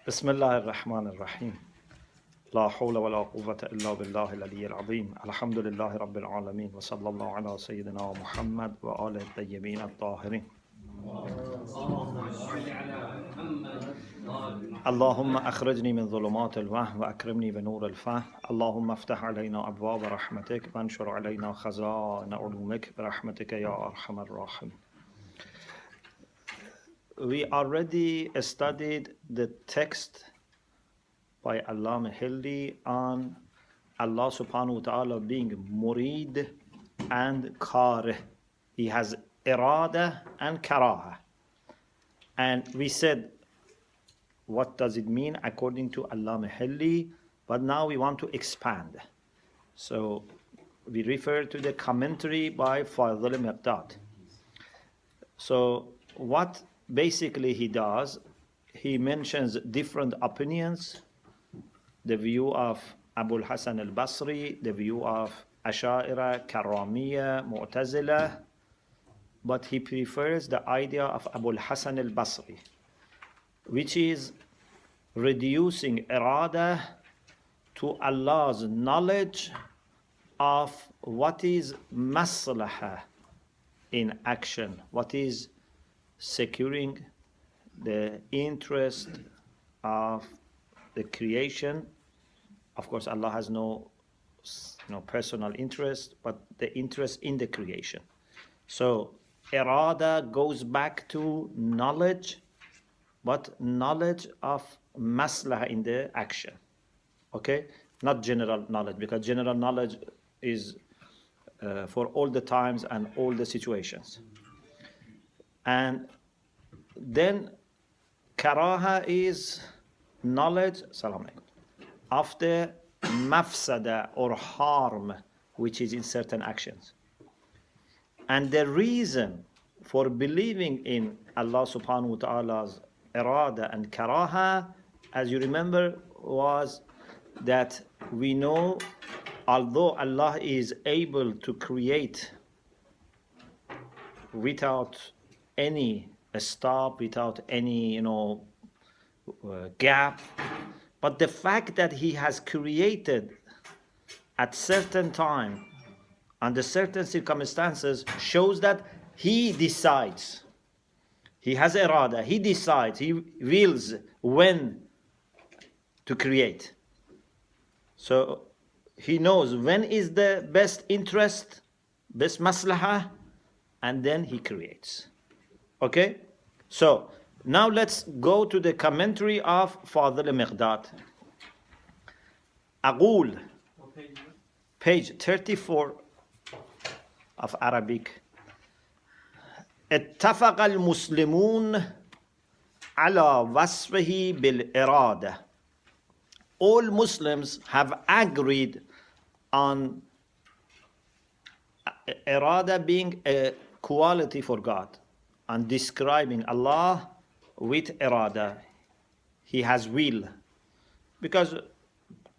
بسم الله الرحمن الرحيم لا حول ولا قوة إلا بالله العلي العظيم الحمد لله رب العالمين وصلى الله على سيدنا محمد وآله الطيبين الطاهرين اللهم أخرجني من ظلمات الوهم وأكرمني بنور الفهم اللهم افتح علينا أبواب رحمتك وانشر علينا خزائن علومك برحمتك يا أرحم الراحمين. We already studied the text by Allama Hilli on Allah subhanahu wa ta'ala being murid and karih. He has irada and karaha. And we said, what does it mean according to Allama Hilli? But now we want to expand. So we refer to the commentary by Fadl Miqdad. So what basically he does, he mentions different opinions, the view of Abu al-Hasan al-Basri, the view of Asha'ira, Karamiya, Mu'tazila, but he prefers the idea of Abu al-Hasan al-Basri, which is reducing irada to Allah's knowledge of what is maslahah in action, what is securing the interest of the creation. Of course, Allah has no personal interest, but the interest in the creation. So irada goes back to knowledge, but knowledge of maslahah in the action. Okay? Not general knowledge, because general knowledge is for all the times and all the situations. And then karaha is knowledge of the mafsada or harm which is in certain actions. And the reason for believing in Allah subhanahu wa ta'ala's irada and karaha, as you remember, was that we know although Allah is able to create without any stop, without any gap, but the fact that he has created at certain time under certain circumstances shows that he decides, he has irada, he decides, he wills when to create. So he knows when is the best interest, best maslahah, and then he creates. Okay? So now let's go to the commentary of Fadl Miqdad. Aqul, page 34 of Arabic. اتفق المسلمون على وصفه بالإرادة. All Muslims have agreed on irada being a quality for God, and describing Allah with irada. He has will. Because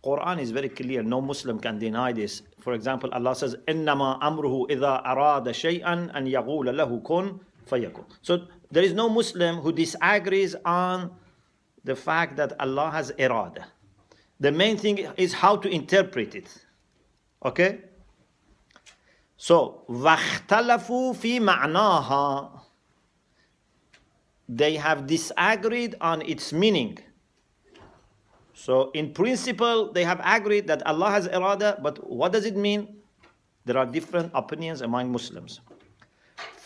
Quran is very clear, no Muslim can deny this. For example, Allah says, إِنَّمَا أَمْرُهُ إِذَا أَرَادَ شَيْئًا أَنْ يَقُولَ لَهُ كُنْ فَيَكُنْ. So there is no Muslim who disagrees on the fact that Allah has irada. The main thing is how to interpret it. Okay? So, وَاخْتَلَفُوا فِي مَعْنَاهَا. They have disagreed on its meaning. So in principle, they have agreed that Allah has irada, but what does it mean? There are different opinions among Muslims.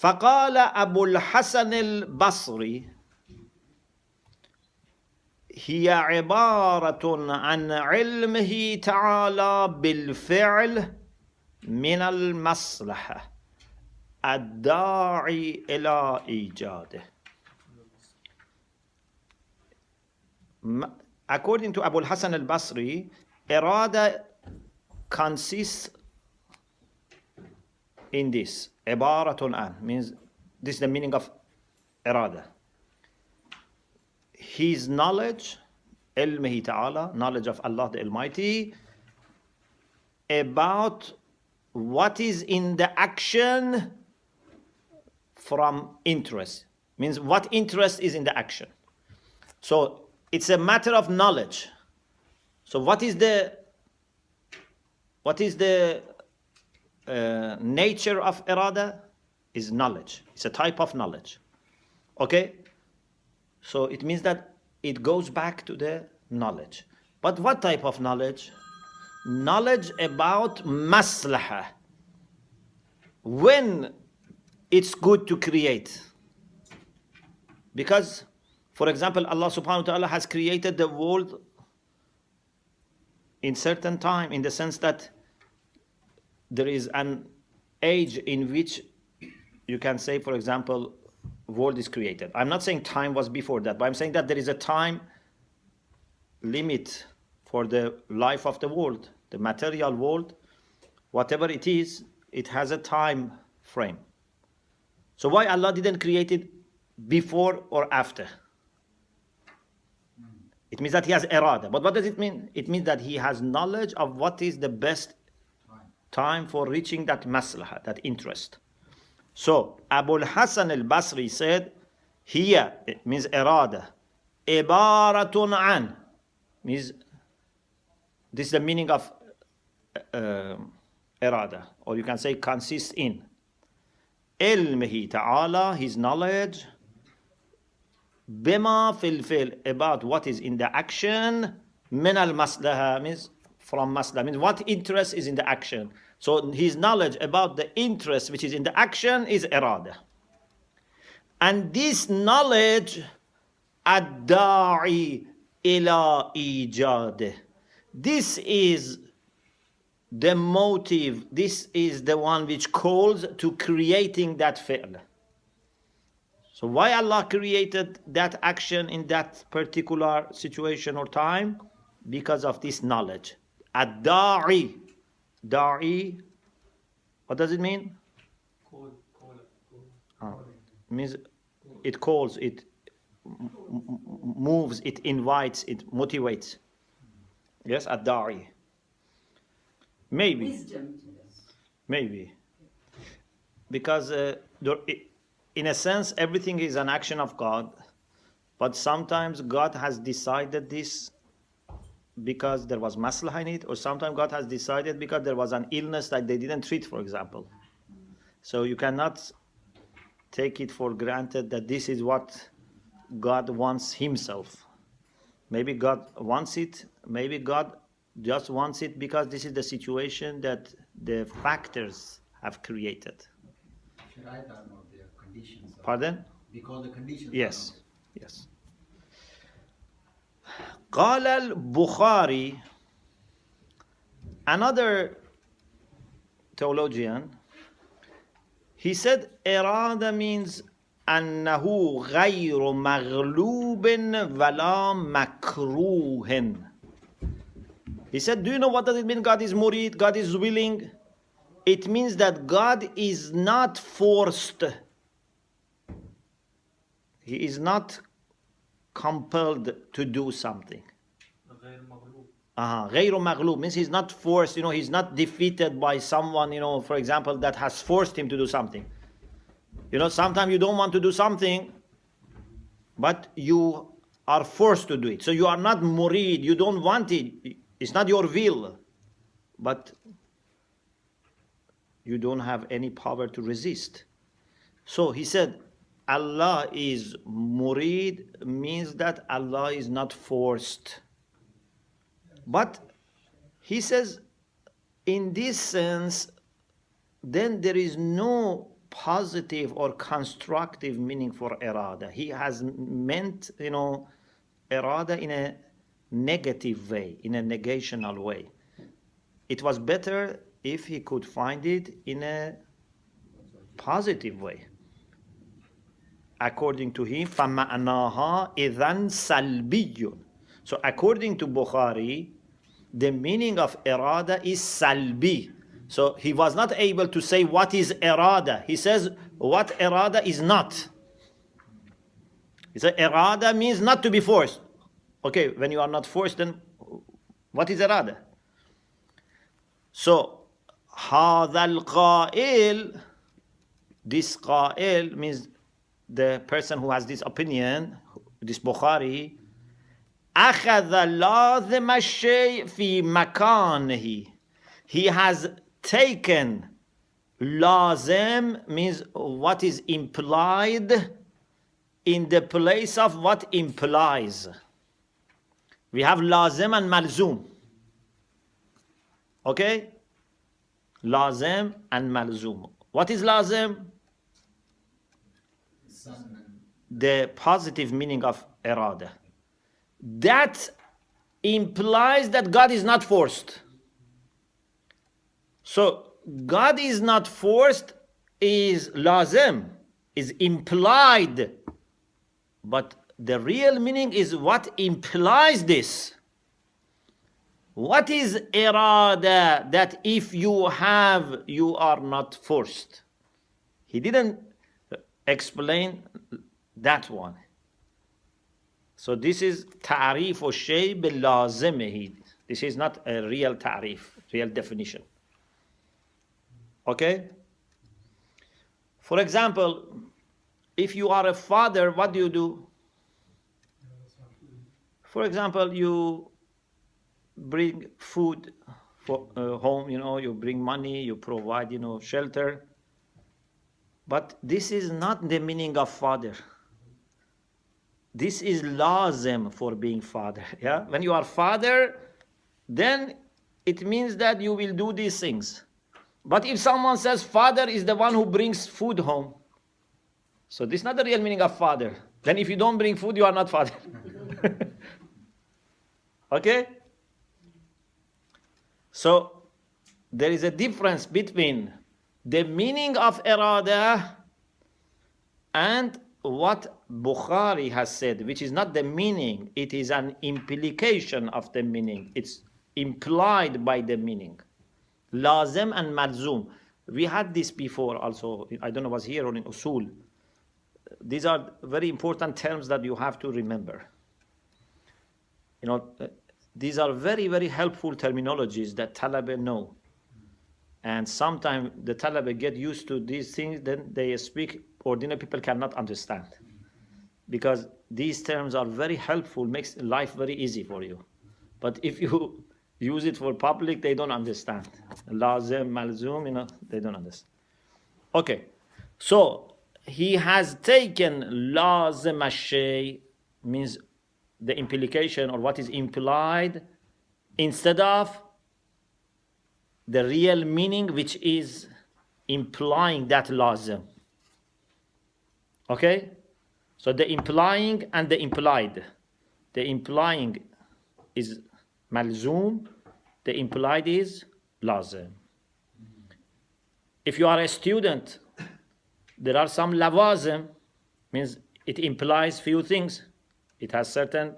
فَقَالَ أَبُو الْحَسَنِ الْبَصْرِ هي عبارة عن علمه تعالى بالفعل من المصلحة الداعي إلى إيجاده. According to Abu al-Hasan al-Basri, irada consists in this. Ibaratun an means this is the meaning of irada. His knowledge, ilmihi ta'ala, knowledge of Allah the Almighty, about what is in the action from interest. Means what interest is in the action. So it's a matter of knowledge. So what is the nature of irada? Is knowledge. It's a type of knowledge. Okay? So it means that it goes back to the knowledge. But what type of knowledge? Knowledge about maslaha. When it's good to create. Because, for example, Allah subhanahu wa ta'ala has created the world in certain time, in the sense that there is an age in which you can say, for example, world is created. I'm not saying time was before that, but I'm saying that there is a time limit for the life of the world, the material world, whatever it is, it has a time frame. So why Allah didn't create it before or after? It means that He has irada. But what does it mean? It means that He has knowledge of what is the best time for reaching that maslaha, that interest. So Abu al-Hasan al-Basri said, here, it means irada, ibaratun an, means this is the meaning of irada, or you can say consists in ilmihi ta'ala, His knowledge, bima fil fil, about what is in the action, min al-maslaha, means from maslaha, means what interest is in the action. So his knowledge about the interest which is in the action is irada. And this knowledge, ad-da'i ila ijadeh, this is the motive, this is the one which calls to creating that fi'l. So why Allah created that action in that particular situation or time? Because of this knowledge. Ad-da'i. Da'i, what does it mean? Means it calls, it moves, it invites, it motivates. Yes, ad-da'i. Maybe. Wisdom. Maybe. Because in a sense, everything is an action of God, but sometimes God has decided this because there was maslaha in it, or sometimes God has decided because there was an illness that they didn't treat, for example. So you cannot take it for granted that this is what God wants Himself. Maybe God wants it, maybe God just wants it because this is the situation that the factors have created. Pardon? Because the conditions. Yes, yes. قال البخاري, another theologian, he said irada means أنه غير مغلوب ولا مكروه. He said, do you know what does it mean God is murid, God is willing? It means that God is not forced. He is not compelled to do something. غير مغلوب means he's not forced, he's not defeated by someone, for example, that has forced him to do something. Sometimes you don't want to do something, but you are forced to do it. So you are not murid, you don't want it. It's not your will, but you don't have any power to resist. So he said, Allah is murid means that Allah is not forced. But he says, in this sense, then there is no positive or constructive meaning for irada. He has meant, irada in a negative way, in a negational way. It was better if he could find it in a positive way. According to him, فَمَعْنَاهَا إِذَنْ سَلْبِيٌّ. So according to Bukhari, the meaning of irada is salbi. So he was not able to say what is irada. He says what irada is not. He said irada means not to be forced. Okay, when you are not forced, then what is irada? So هذا القائل, this قائل means the person who has this opinion, this Bukhari, أخذ لازم الشيء في مكانه. He has taken. Lazim means what is implied in the place of what implies. We have lazim and malzoom. Okay? Lazim and malzoom. What is lazim? The positive meaning of irada. That implies that God is not forced. So God is not forced is lazim, is implied. But the real meaning is what implies this. What is irada? That if you have, you are not forced. He didn't explain that one. So this is ta'rif or shay bil lazimihi. This is not a real ta'rif, real definition. Okay? For example, if you are a father, what do? For example, you bring food for home, you bring money, you provide, shelter. But this is not the meaning of father. This is lazim for being father. Yeah? When you are father, then it means that you will do these things. But if someone says father is the one who brings food home, so this is not the real meaning of father. Then if you don't bring food, you are not father. Okay? So there is a difference between the meaning of irada and what Bukhari has said, which is not the meaning, it is an implication of the meaning. It's implied by the meaning. Lazim and malzoom. We had this before also. I don't know, was here or in usul. These are very important terms that you have to remember. These are very, very helpful terminologies that talaba know. And sometimes the talaba get used to these things, then they speak, ordinary people cannot understand. Because these terms are very helpful, makes life very easy for you. But if you use it for public, they don't understand. Lazim, malzoom, they don't understand. Okay, so he has taken lazim al-shay, means the implication or what is implied, instead of the real meaning, which is implying that lazim. Okay? So the implying and the implied. The implying is malzoom, the implied is lazim. If you are a student, there are some lawazim, means it implies few things. It has certain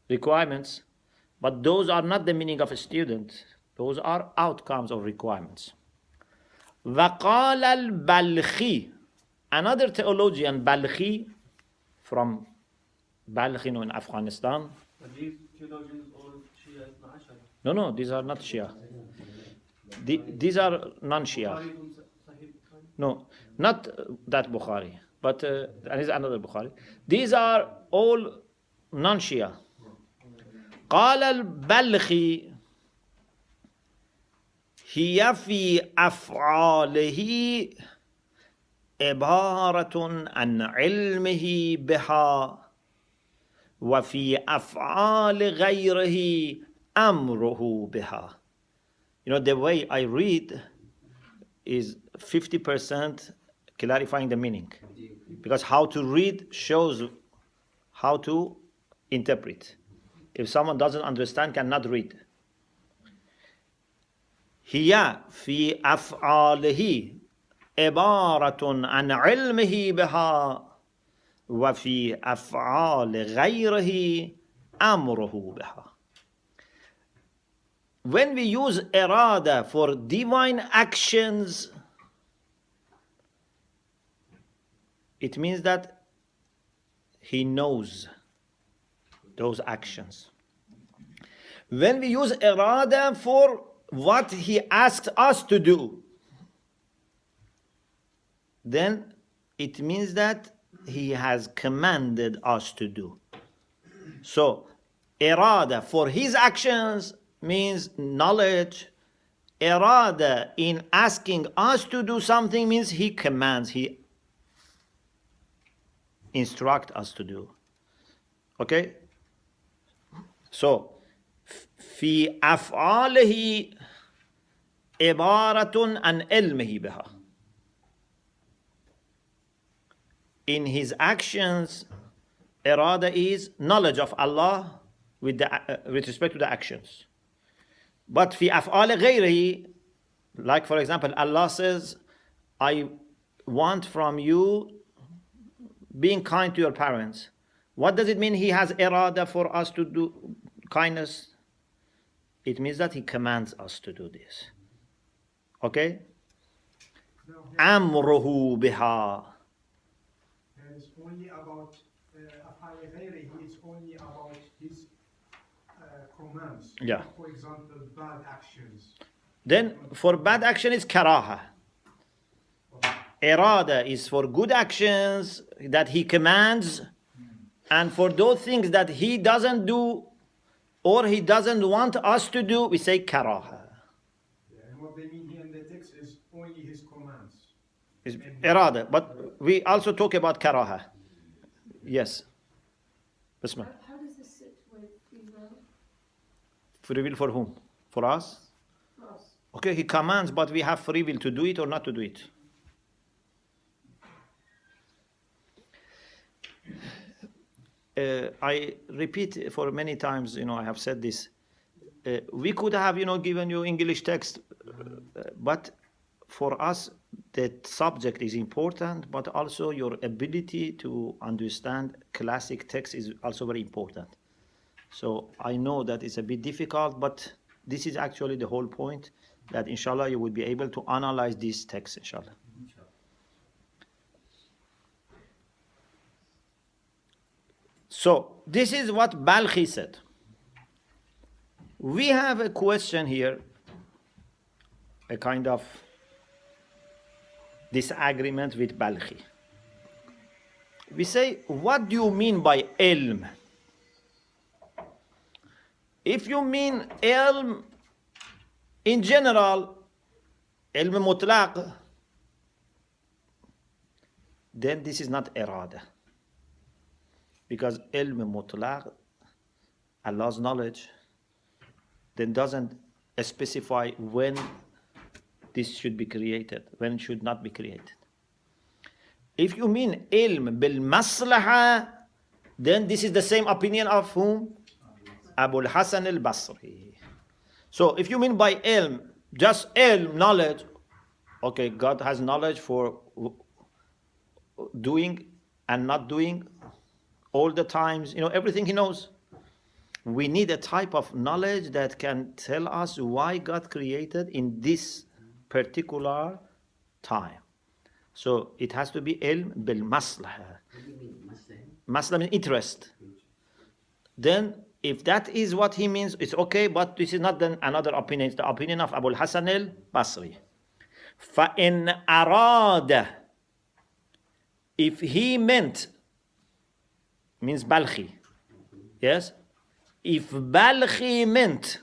requirements, but those are not the meaning of a student. Those are outcomes of requirements. وَقَالَ الْبَلْخِي. Another theologian, Balkhi, from Balkh in Afghanistan. Are these theologians all Shia Ibn Ashar? No, these are not Shia. These are non-Shia. No, not that Bukhari, but and is another Bukhari. These are all non-Shia. قال البلخي هي في أفعاله عبارة عن علمه بها وفي أفعال غيره أمره بها. The way I read is 50% clarifying the meaning, because how to read shows how to interpret. If someone doesn't understand, cannot read. هي في أفعاله عبارة عن علمه بها وفي أفعال غيره أمره بها. When we use irada for divine actions, it means that he knows those actions. When we use irada for what he asked us to do, then it means that he has commanded us to do. So Irada for his actions means knowledge. Irada in asking us to do something means he commands, he instructs us to do. Okay? So, في أفعاله عبارة عن علمه بها. In his actions, irada is knowledge of Allah with respect to the actions. But في أفعال غيره, like for example, Allah says, I want from you being kind to your parents. What does it mean he has irada for us to do kindness? It means that he commands us to do this. Okay? أمره بها. It's only about أفعال غيره, it's only about his commands. Yeah. For example, bad actions. Then for bad action is karaha. Irada is for good actions that he commands, and for those things that he doesn't do or he doesn't want us to do, we say karaha. And what they mean here in the text is only his commands. Is irada, but we also talk about karaha. Yes. Bismillah. How does this sit with free will? Free will for whom? For us? For us. Okay, he commands, but we have free will to do it or not to do it. I repeat for many times, I have said this. We could have, given you English text, but for us, the subject is important, but also your ability to understand classic text is also very important. So I know that it's a bit difficult, but this is actually the whole point, that inshallah you will be able to analyze this text, inshallah. So this is what Balkhi said. We have a question here, a kind of disagreement with Balkhi. We say, what do you mean by ilm? If you mean ilm in general, ilm mutlaq, then this is not irada. Because ilm mutlaq, Allah's knowledge, then doesn't specify when this should be created, when it should not be created. If you mean ilm bil maslaha, then this is the same opinion of whom? Abu al-Hasan al-Basri. So if you mean by ilm, just ilm, knowledge, okay, God has knowledge for doing and not doing all the times, everything he knows. We need a type of knowledge that can tell us why God created in this particular time. So it has to be ilm bil maslaha. What do you mean, maslaha? Maslaha means interest. Then if that is what he means, it's okay, but this is not then another opinion. It's the opinion of Abu al-Hasan al-Basri. فَإِنْ أَرَادَ, if he meant, means Balkhi. Yes? If Balkhi meant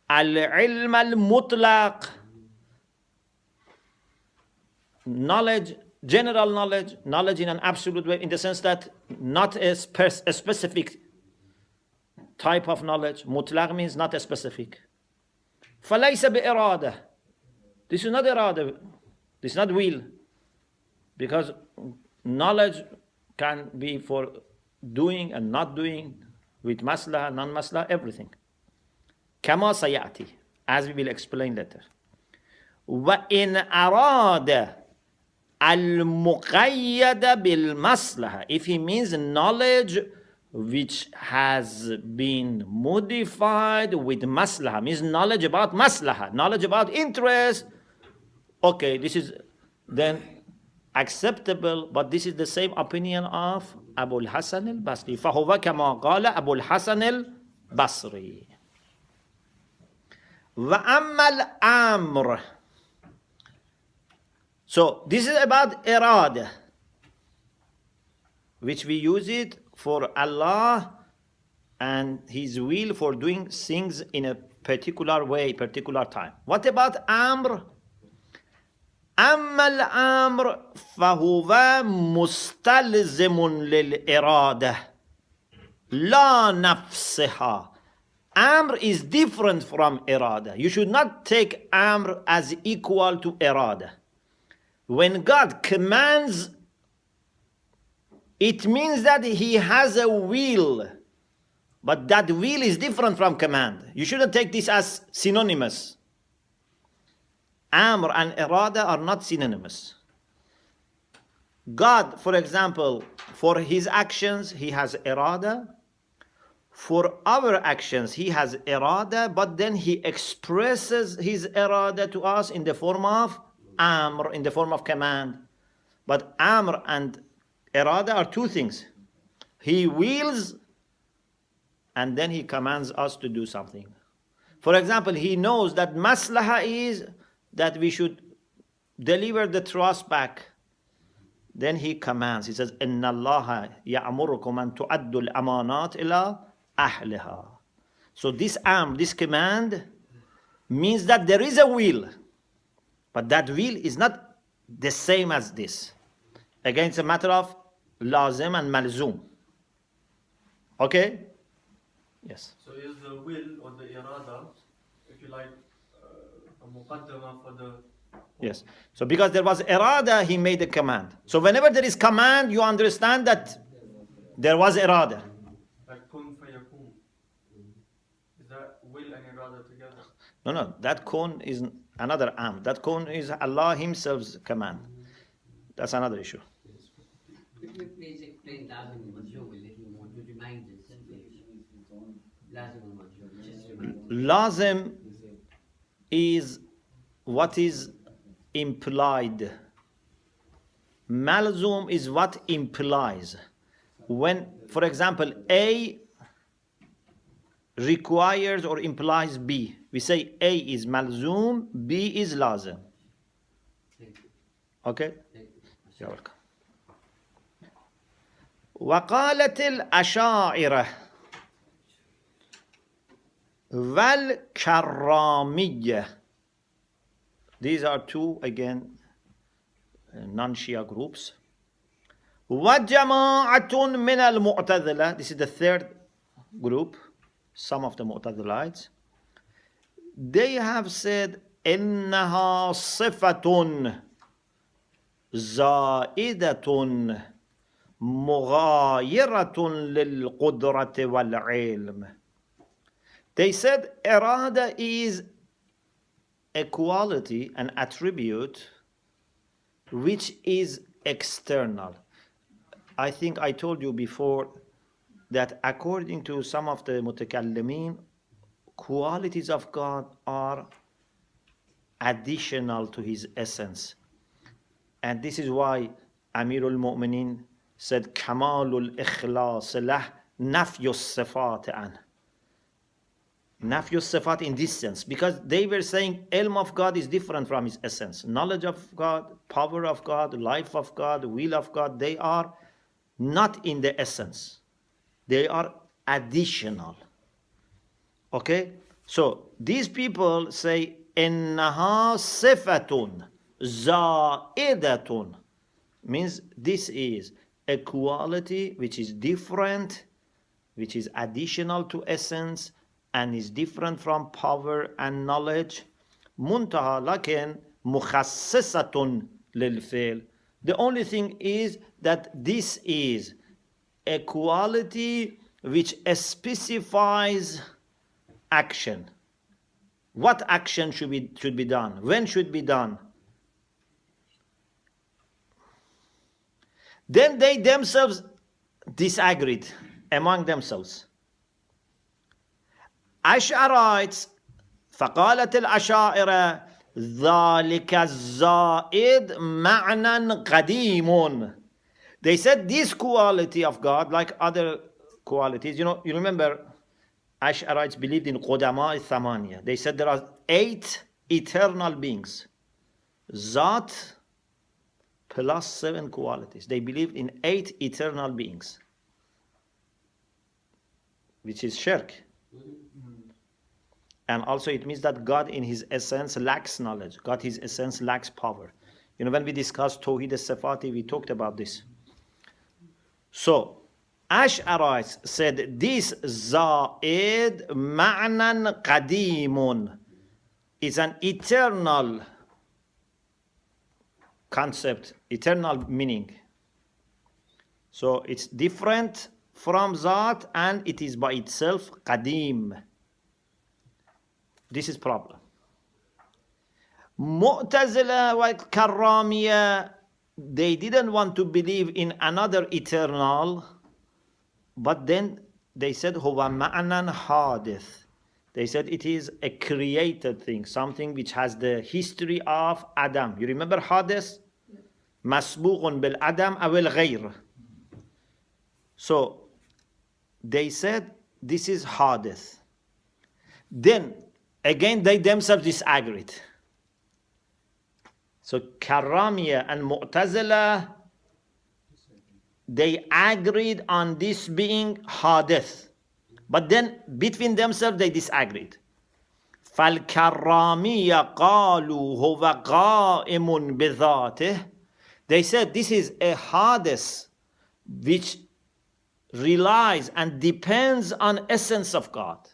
al-ilm al-mutlaq, knowledge, general knowledge, knowledge in an absolute way, in the sense that not a specific type of knowledge. Mutlaq means not a specific. فَلَيْسَ بِإِرَادَةٍ. This is not irada. This is not will. Because knowledge can be for doing and not doing, with maslaha, non-maslaha, everything. كما سيأتي, as we will explain later. وَإِنْ أَرَادَ الْمُقَيَّدَ بِالْمَصْلَحَةِ, if he means knowledge which has been modified with maslaha, means knowledge about maslaha, knowledge about interest, okay, this is then acceptable, but this is the same opinion of Abu al-Hasan al-Basri. فَهُوَ كَمَا قَالَ أَبُو الْحَسَنِ الْبَصْرِي. وَأَمَّا الْأَمْرِ. So this is about irada, which we use it for Allah and his will for doing things in a particular way, particular time. What about Amr? أما الأمر فهو مستلزم للإرادة لا نفسها. Amr is different from irada. You should not take Amr as equal to irada. When God commands, it means that he has a will, but that will is different from command. You shouldn't take this as synonymous. Amr and irada are not synonymous. God, for example, for his actions, he has irada. For our actions, he has irada, but then he expresses his irada to us in the form of amr, in the form of command. But amr and irada are two things. He wills, and then he commands us to do something. For example, he knows that maslaha is that we should deliver the trust back. Then he commands. He says, "Inna Allah ya'murukum an tu'addu al-amanat ila ahliha." So this amr, this command, means that there is a will, but that will is not the same as this. Again, it's a matter of lazim and malzoom. Okay? Yes. So is the will or the irada, if you like, a muqaddama for the... Yes. So because there was irada, he made a command. So whenever there is command, you understand that there was irada. Like kun fayakun. Is that will and irada together? No, that kun is another amr. That kun is Allah himself's command. That's another issue. Could you please explain Lazim and Majhul a little more? Would you mind this, please? Lazim and Majhul. Just remind me. Lazim is what is implied. Malzoom is what implies. When, for example, A requires or implies B, we say A is malzoom, B is lazim. Thank you. Okay? Thank you. You're welcome. وقالت الأشاعرة والكرامية. These are two, again, non-Shia groups. وجماعة من المعتزلة. This is the third group, some of the Mu'tazilites. They have said إنها صفة زائدة مغايرة للقدرة والعلم. They said irada is a quality, an attribute, which is external. I think I told you before that according to some of the mutakallimin, qualities of God are additional to his essence. And this is why Amirul Mu'minin said, Kamalul Ikhlas lah nafyus sifat an. Nafyus sifat in this sense, because they were saying ilm of God is different from his essence. Knowledge of God, power of God, life of God, will of God, they are not in the essence. They are additional. Okay? So these people say, Innaha sifatun za'idatun. Means this is a quality which is different, which is additional to essence, and is different from power and knowledge. Muntaha lakin mukhassisatun lil fi'l. The only thing is that this is a quality which specifies action. What action should be done? When should be done? Then they themselves disagreed among themselves. Asharites, فقالت الأشاعرة ذلك الزائد معنى قديم. They said this quality of God, like other qualities, you remember Asharites believed in Qudama Thamaniya. They said there are 8 eternal beings. Zat plus 7 qualities. They believed in 8 eternal beings. which is shirk. And also it means that God in his essence lacks knowledge. God his essence lacks power. You know, when we discussed Tawhid al-Sifati, we talked about this. So, Ash'arites said this Za'id ma'nan qadimun is an eternal concept, eternal meaning. So it's different from Zat and it is by itself qadim. This is problem. Mu'tazila wa Karramiyya, they didn't want to believe in another eternal, but then they said huwa ma'nan hadith. They said it is a created thing, something which has the history of Adam. You remember hadith? Masbuqun bil Adam awil ghayr. So they said this is hadith. Then again they themselves disagreed. So Karramiyya and Mu'tazila, they agreed on this being hadith. But then between themselves they disagreed. فَالْكَرَّامِيَّ قَالُوا هُوَ قَائِمٌ بِذَاتِهِ. They said this is a hadith which relies and depends on essence of God.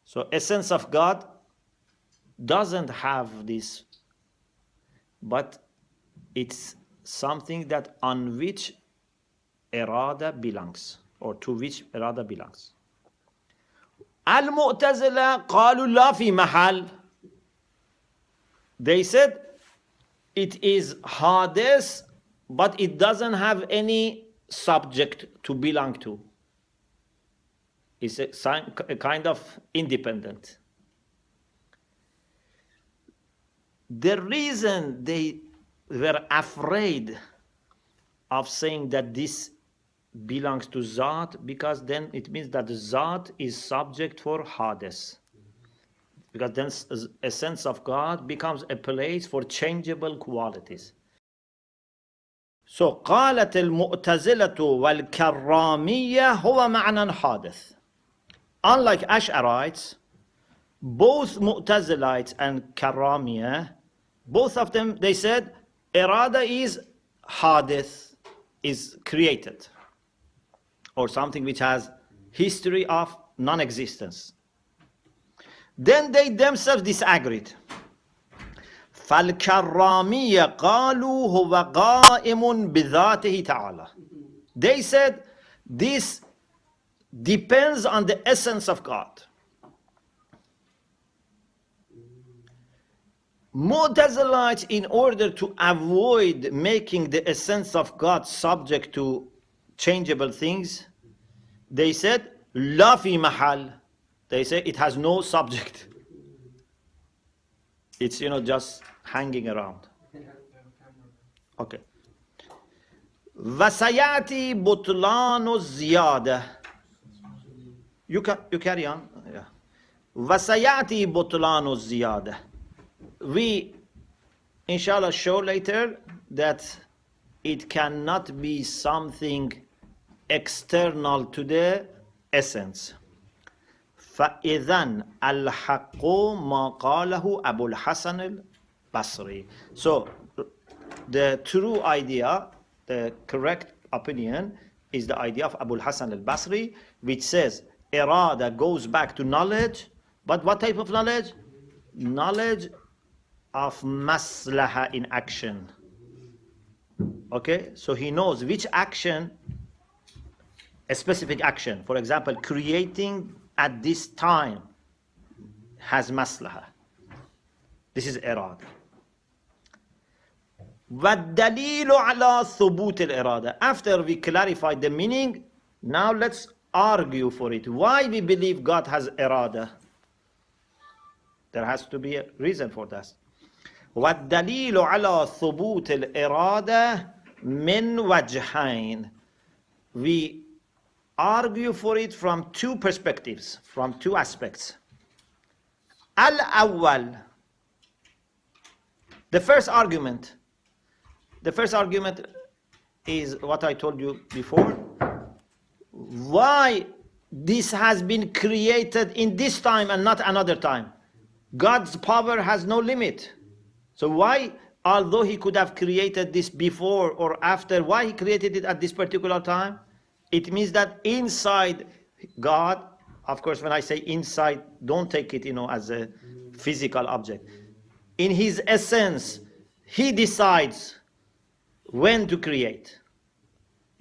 So essence of God doesn't have this, but it's something that on which irada belongs, or to which irada belongs. Al-Mu'tazila qalu la fi mahal. They said it is hadith, but it doesn't have any subject to belong to. It's a kind of independent. The reason they were afraid of saying that this belongs to Zat, because then it means that Zat is subject for hadith. Because then a sense of God becomes a place for changeable qualities. So قالت المعتزلة والكرامية هو معنى حادث. Unlike Ash'arites, both Mu'tazilites and Karramiyya, both of them, they said irada is hadith, is created, or something which has history of non-existence. Then they themselves disagreed. فَالْكَرَّامِيَّ قَالُوا هُوَ قَائِمٌ بِذَاتِهِ تَعَالَى. They said this depends on the essence of God. Mu'tazilites, in order to avoid making the essence of God subject to changeable things, they said la fi mahal. They say it has no subject. It's, just hanging around. Okay. وَسَيَأْتِي بُطْلَانُ الزِّيَادَةِ. You carry on. Yeah. وَسَيَأْتِي بُطْلَانُ الزِّيَادَةِ. We, inshallah, show later that it cannot be something external to the essence. فَإِذَنْ الْحَقُّ مَا قَالَهُ أَبُو الْحَسَنِ الْبَصْرِي. So, the true idea, the correct opinion, is the idea of Abu al-Hasan al-Basri, which says irada goes back to knowledge, but what type of knowledge? Knowledge of maslaha in action. Okay, so he knows which action, a specific action, for example, creating at this time has maslaha. This is irada. وَالدَّلِيلُ عَلَى ثُبُوتِ الْإِرَادَةِ. After we clarified the meaning, now let's argue for it. Why we believe God has irada? There has to be a reason for that. وَالدَّلِيلُ عَلَى ثُبُوتِ الْإِرَادَةِ مِنْ وَجْهَيْنِ. We argue for it from two perspectives, from two aspects. Al-awwal. The first argument is what I told you before. Why this has been created in this time and not another time. God's power has no limit. So why, although he could have created this before or after, why he created it at this particular time? It means that inside God, of course, when I say inside, don't take it, as a physical object. In his essence, he decides when to create.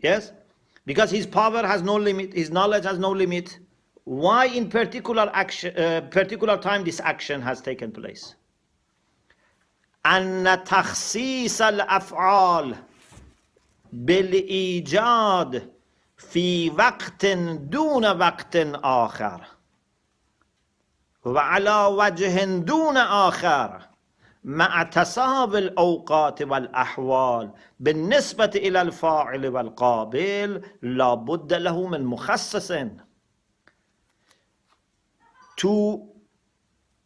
Yes? Because his power has no limit, his knowledge has no limit. Why in particular time this action has taken place? أن تخصيص الأفعال بالإيجاد في وقت دون وقت آخر وعلى وجه دون آخر مع تساوي الأوقات والأحوال بالنسبة إلى الفاعل والقابل لا بد له من مخصص. To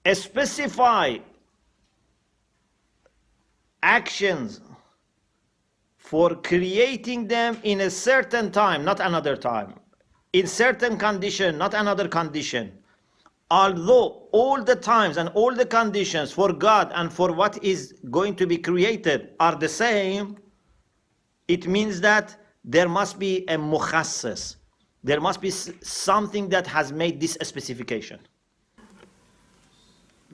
specify actions for creating them in a certain time, not another time, in certain condition, not another condition. Although all the times and all the conditions for God and for what is going to be created are the same, it means that there must be a mukhassis. There must be something that has made this specification.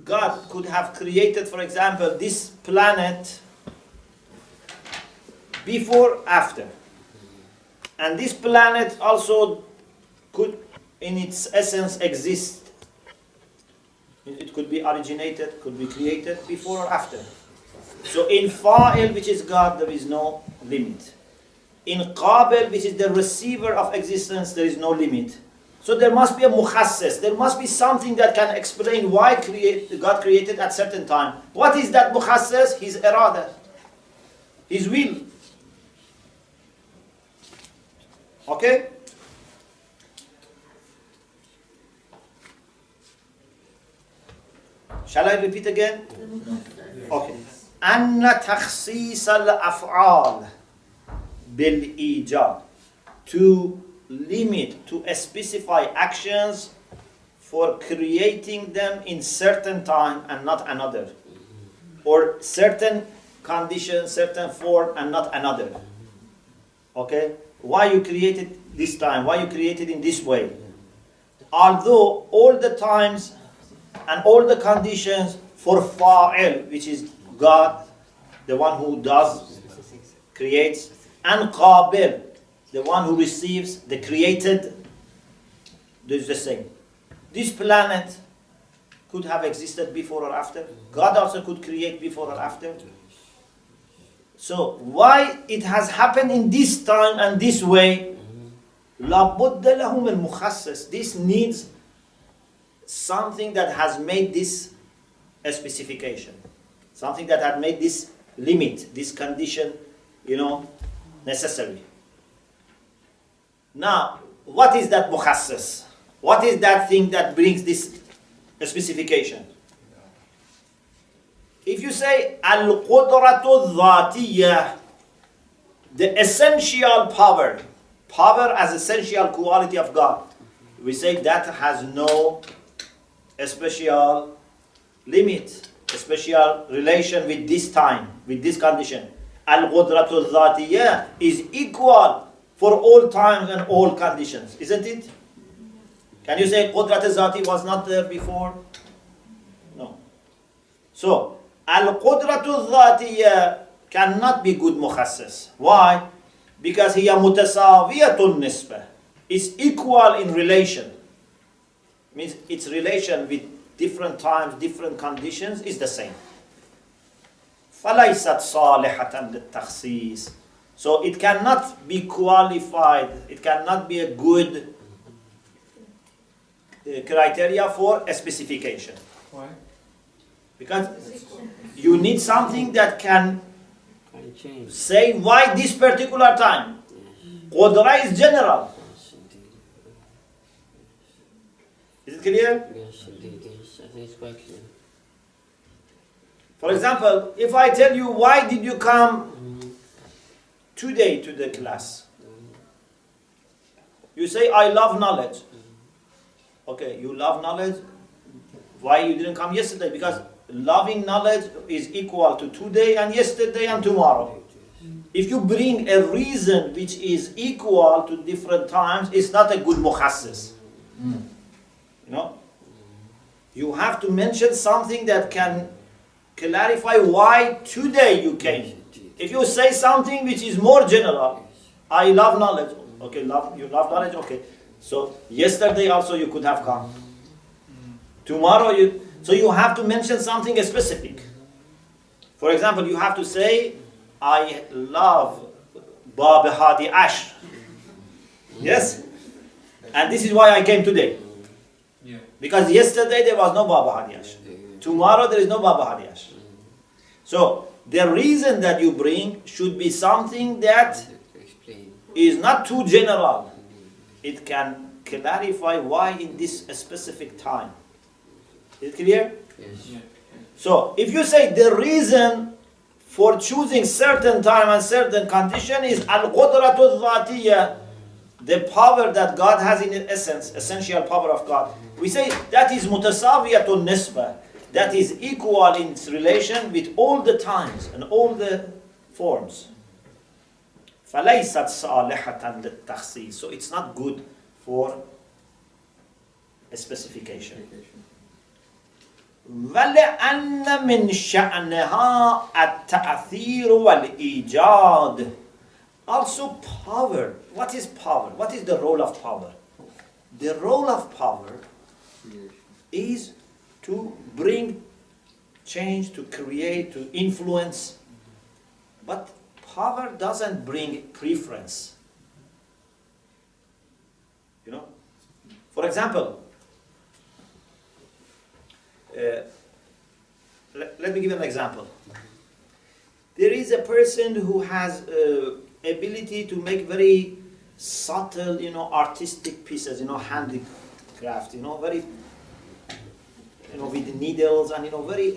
God could have created, for example, this planet before, after. And this planet also could, in its essence, exist. It could be originated, could be created before or after. So in Fa'il, which is God, there is no limit. In Qabil, which is the receiver of existence, there is no limit. So there must be a mukhassis. There must be something that can explain why God created at certain time. What is that mukhassis? His irada, his will. Okay? Shall I repeat again? Okay. أن تخصيص الأفعال بالإيجاد. To limit, to specify actions for creating them in certain time and not another, or certain condition, certain form and not another. Okay? Why you created this time? Why you created in this way? Although all the times and all the conditions for Fa'il, which is God, the one who does, creates, and Qabil, the one who receives, the created, is the same. This planet could have existed before or after. God also could create before or after. So why it has happened in this time and this way? لَا بُدَّ لَهُ مِنْ مُخَصِّص. This needs something that has made this a specification. Something that had made this limit, this condition, necessary. Now, what is that mukhassis? What is that thing that brings this specification? If you say al-qudratu dhatiyya, the essential power as essential quality of God, we say that has no special limit, a special relation with this time, with this condition. Al-qudratu dhatiyya is equal for all times and all conditions, isn't it? Can you say Qudrat al-Zati was not there before? No. So, Al-Qudrat al-Zatiyya cannot be good mukhassis. Why? Because hiya mutasawiyatun nisbah. It's equal in relation. Means its relation with different times, different conditions is the same. فَلَيْسَتْ صَالِحَةً لِلتَّخْصِيصِ. So it cannot be qualified, it cannot be a good criteria for a specification. Why? Because you need something that can say why this particular time. Qudra is general. Is it clear? Yes, indeed, yes. I think it's quite clear. For example, if I tell you why did you come today to the class? You say, I love knowledge. Okay, you love knowledge. Why you didn't come yesterday? Because loving knowledge is equal to today and yesterday and tomorrow. If you bring a reason which is equal to different times, it's not a good mukhassis. You know? You have to mention something that can clarify why today you came. If you say something which is more general, I love knowledge. Okay, you love knowledge, okay. So yesterday also you could have come. Tomorrow so you have to mention something specific. For example, you have to say, I love Hadi Ashar. Yes? And this is why I came today. Yeah. Because yesterday there was no Hadi Ashar. Tomorrow there is no Hadi Ashar. So the reason that you bring should be something that is not too general. It can clarify why in this specific time. Is it clear? Yes. Yeah. So if you say the reason for choosing certain time and certain condition is al-qudratu dhatiyya, the power that God has in essence, essential power of God, we say that is mutasawiyatun nisbah, that is equal in its relation with all the times and all the forms. فَلَيْسَتْ صَالِحَةً لِلتَّخْصِيص. So it's not good for a specification. وَلِأَنَّ مِنْ شَأْنِهَا التَّأْثِيرُ وَالْإِيجَادُ. Also power. What is power? What is the role of power? The role of power is to bring change, to create, to influence. But power doesn't bring preference. You know? For example, let me give an example. There is a person who has ability to make very subtle, artistic pieces, handicraft, very, with needles and, very.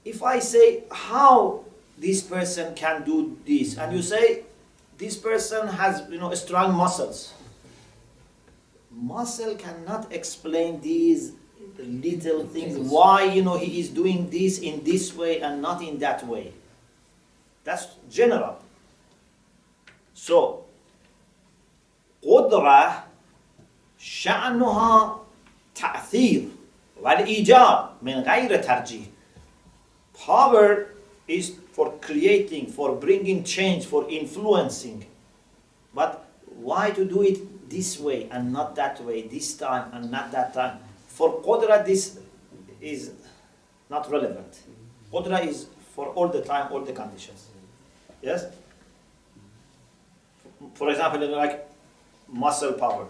If I say how this person can do this, and you say this person has, strong muscles. Muscle cannot explain these little things, why he is doing this in this way and not in that way. That's general. So قدرة شأنها تأثير والإيجاد من غير ترجيح. Power is for creating, for bringing change, for influencing. But why to do it this way and not that way, this time and not that time? For Qudra, this is not relevant. Qudra is for all the time, all the conditions. Yes? For example, like muscle power.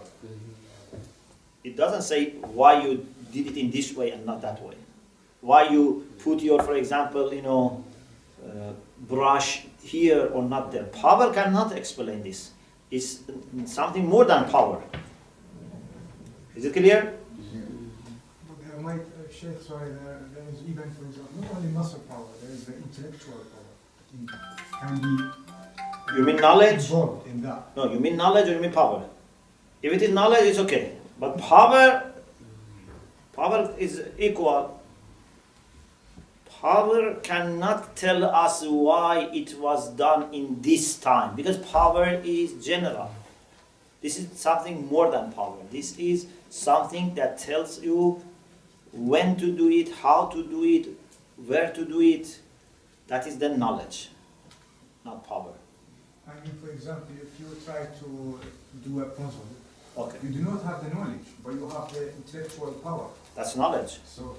It doesn't say why you did it in this way and not that way. Why you put your, for example, brush here or not there. Power cannot explain this. It's something more than power. Is it clear? Sheikh, sorry, there is even, for example, not only muscle power, there is the intellectual power. Can be You mean knowledge? involved in that. No, you mean knowledge or you mean power? If it is knowledge, it's okay. But power is equal. Power cannot tell us why it was done in this time, because power is general. This is something more than power. This is something that tells you when to do it, how to do it, where to do it. That is the knowledge, not power. I mean, for example, if you try to do a puzzle, Okay, you do not have the knowledge, but you have the intellectual power. that's knowledge. So,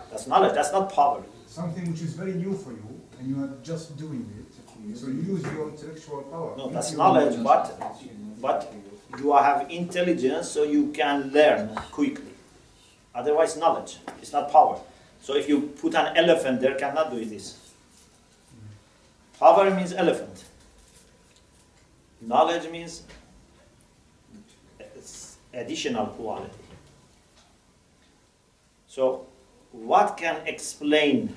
That's knowledge. That's not power. something which is very new for you, and you are just doing it. So you use your intellectual power. No, that's knowledge, but you have intelligence, so you can learn quickly. Otherwise, knowledge. It's not power. So if you put an elephant there, cannot do this. Power means elephant. Knowledge means additional quality. So what can explain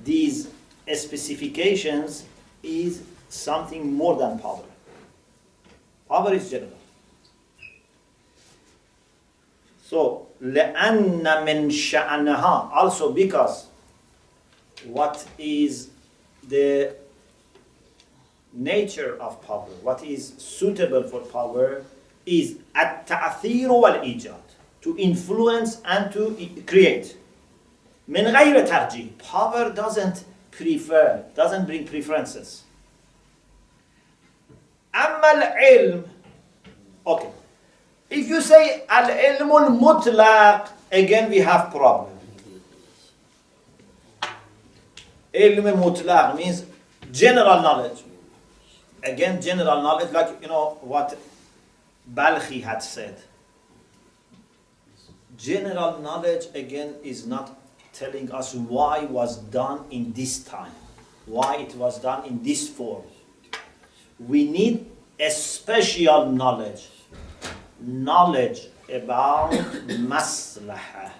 these specifications is something more than power. Power is general. So لأن من شأنها, also because what is the nature of power, what is suitable for power is التأثير والإيجاد, to influence and to create. من غير ترجيح, power doesn't prefer, doesn't bring preferences. أما العلم, okay, if you say العلم المطلق, again we have problem. علم مطلق means general knowledge. Again, general knowledge, like you know what Balkhi had said. General knowledge again is not telling us why was done in this time, why it was done in this form. We need a special knowledge, knowledge about maslahah,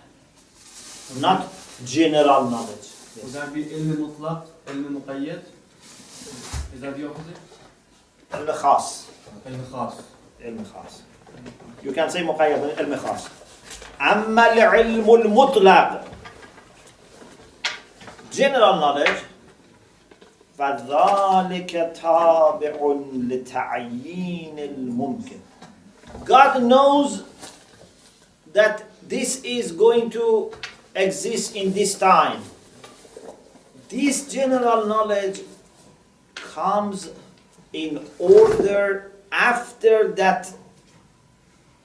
not general knowledge. Would that be ilm mutlaq, ilm muqayyad? Is that the opposite? علم خاص. Ilm khas. علم خاص. You can say مقيد علم خاص. أما العلم المطلق, general knowledge, فذلك تابع لتعيين الممكن. God knows that this is going to exist in this time. This general knowledge comes in order after that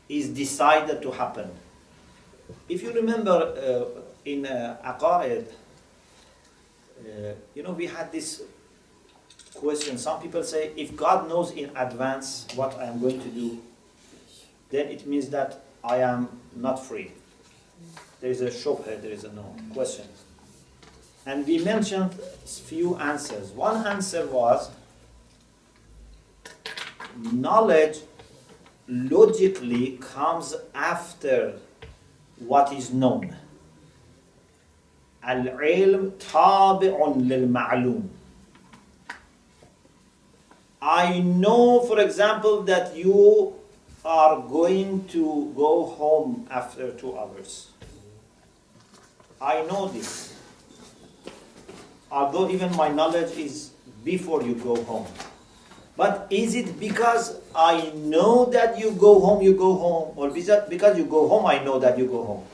is decided to happen. If you remember in Aqaid, you know, we had this question. Some people say, if God knows in advance what I am going to do, then it means that I am not free. There is a shubha, there is a no question. And we mentioned few answers. One answer was, knowledge logically comes after what is known. Al-ilm tabi'un lil-ma'lum. I know, for example, that you are going to go home after 2 hours. I know this. Although even my knowledge is before you go home. But is it because I know that you go home, or because you go home, I know that you go home?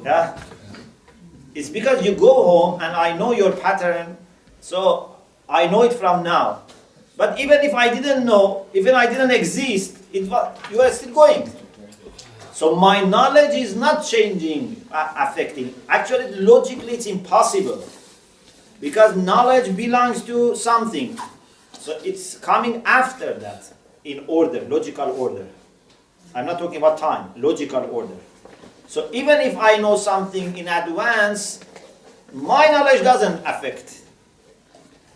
Yeah? It's because you go home and I know your pattern, so I know it from now. But even if I didn't know, even I didn't exist, you are still going. So my knowledge is not changing, affecting. Actually, logically, it's impossible. Because knowledge belongs to something. So it's coming after that in order, logical order. I'm not talking about time, logical order. So even if I know something in advance, my knowledge doesn't affect.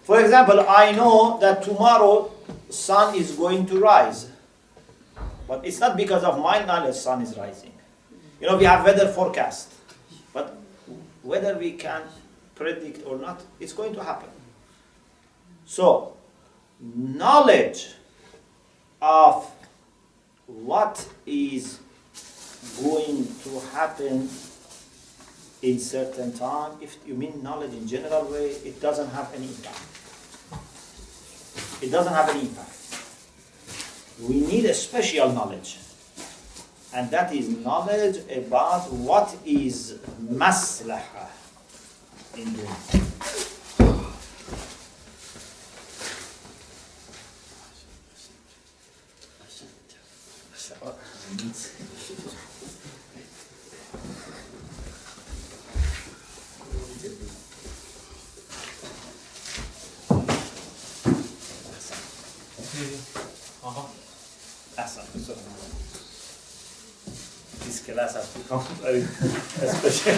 For example, I know that tomorrow sun is going to rise. But it's not because of my knowledge sun is rising. You know, we have weather forecast. But whether we can predict or not, it's going to happen. So, knowledge of what is going to happen in certain time, if you mean knowledge in general way, it doesn't have any impact. It doesn't have any impact. We need a special knowledge. And that is knowledge about what is maslahah in the This class has become very special.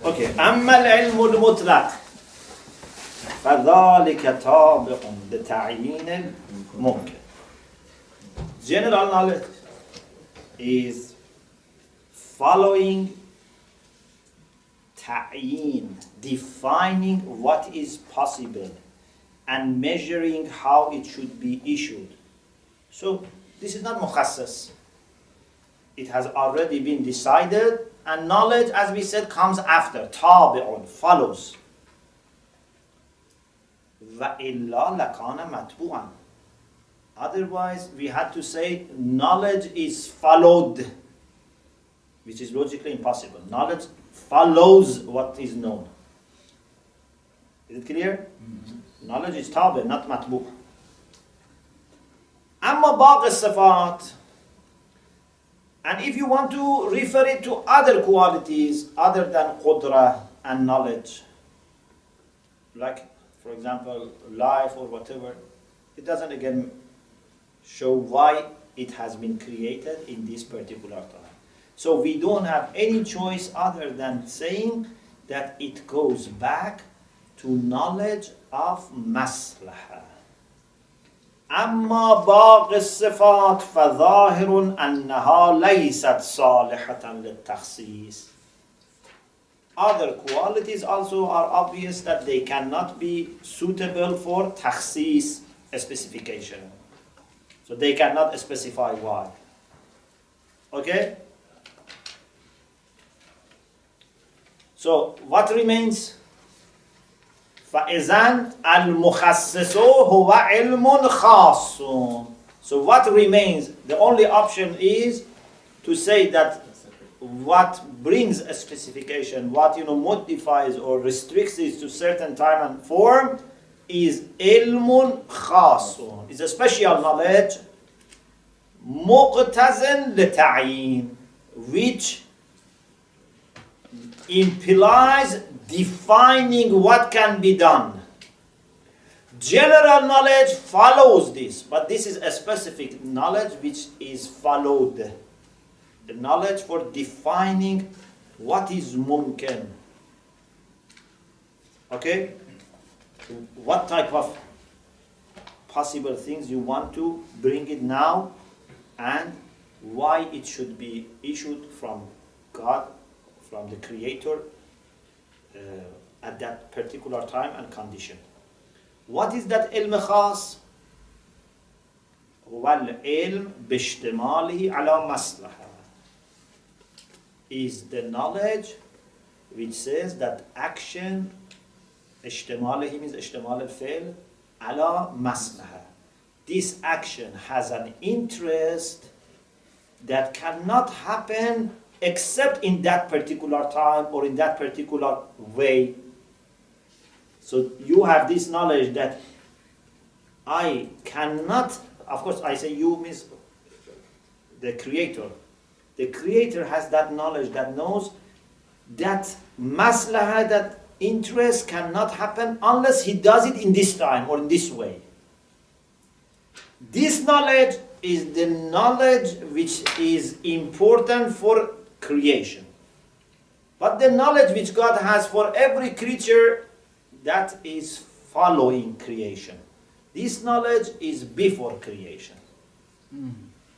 Okay. أما العلم المطلق فذلك تابع لتعيين الممكن. General knowledge is following ta'yin, defining what is possible and measuring how it should be issued. So this is not mukhassas. It has already been decided, and knowledge, as we said, comes after. Tabi'un, follows. وَإِلَّا لَكَانَ مَتْبُوعًا. Otherwise, we had to say knowledge is followed, which is logically impossible. Knowledge follows what is known. Is it clear? Knowledge is tabi, not matbu'. Amma baqi sifat. And if you want to refer it to other qualities other than qudra and knowledge, like, for example, life or whatever, it doesn't again show why it has been created in this particular time. So we don't have any choice other than saying that it goes back to knowledge of maslaha. أما باقي الصفات فظاهر أنها ليست صالحة للتخصيص. Other qualities also are obvious that they cannot be suitable for takhsis, specification. So they cannot specify why. Okay? So what remains? فَإِذَنْ الْمُخَصِّصُ هُوَ عِلْمٌ خَاصٌ. So what remains? The only option is to say that what brings a specification, what modifies or restricts it to certain time and form, is ilmun khasun. It's a special knowledge, muqtazin lita'yin, which implies defining what can be done. General knowledge follows this, but this is a specific knowledge which is followed. The knowledge for defining what is mumkin. Okay? What type of possible things you want to bring it now, and why it should be issued from God, from the Creator, at that particular time and condition. What is that ilm khas? هو العلم باشتماله على مصلحة. Is the knowledge which says that action, اشتماله means اشتمال الفعل على مصلحة. This action has an interest that cannot happen except in that particular time or in that particular way. So you have this knowledge that I cannot, of course I say you means the Creator. The Creator has that knowledge that knows that maslaha, that interest cannot happen unless He does it in this time or in this way. This knowledge is the knowledge which is important for creation. But the knowledge which God has for every creature, that is following creation. This knowledge is before creation.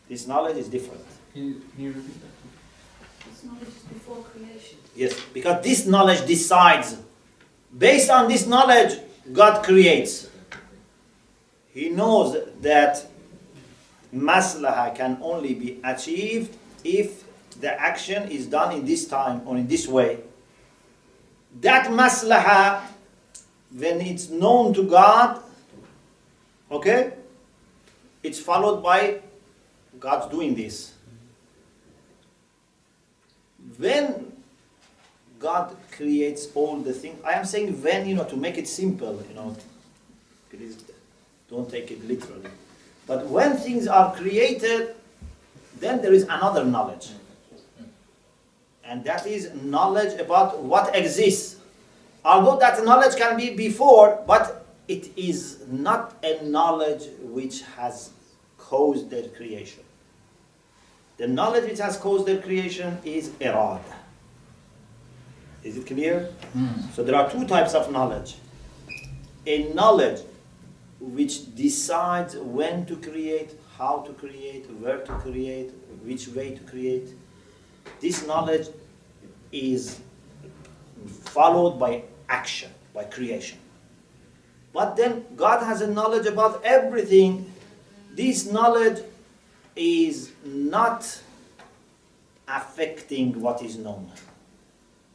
This knowledge is different. Can you repeat that? This knowledge is before creation. Yes, because this knowledge decides. Based on this knowledge, God creates. He knows that maslaha can only be achieved if the action is done in this time or in this way. That maslaha, when it's known to God, okay, it's followed by God's doing this. When God creates all the things, I am saying when, to make it simple, please don't take it literally. But when things are created, then there is another knowledge. And that is knowledge about what exists. Although that knowledge can be before, but it is not a knowledge which has caused their creation. The knowledge which has caused their creation is irada. Is it clear? So there are two types of knowledge. A knowledge which decides when to create, how to create, where to create, which way to create. This knowledge is followed by action, by creation. But then God has a knowledge about everything. This knowledge is not affecting what is known.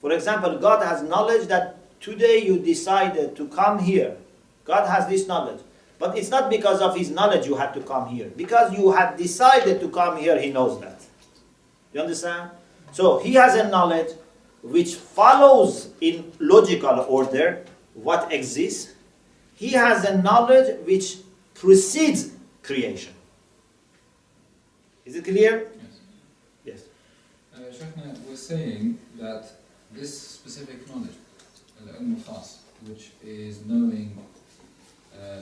For example, God has knowledge that today you decided to come here. God has this knowledge. But it's not because of His knowledge you had to come here. Because you had decided to come here, He knows that. You understand? So He has a knowledge which follows in logical order what exists. He has a knowledge which precedes creation. Is it clear? Yes. Yes. Sheikhna, we're saying that this specific knowledge, al-ilm khas, which is knowing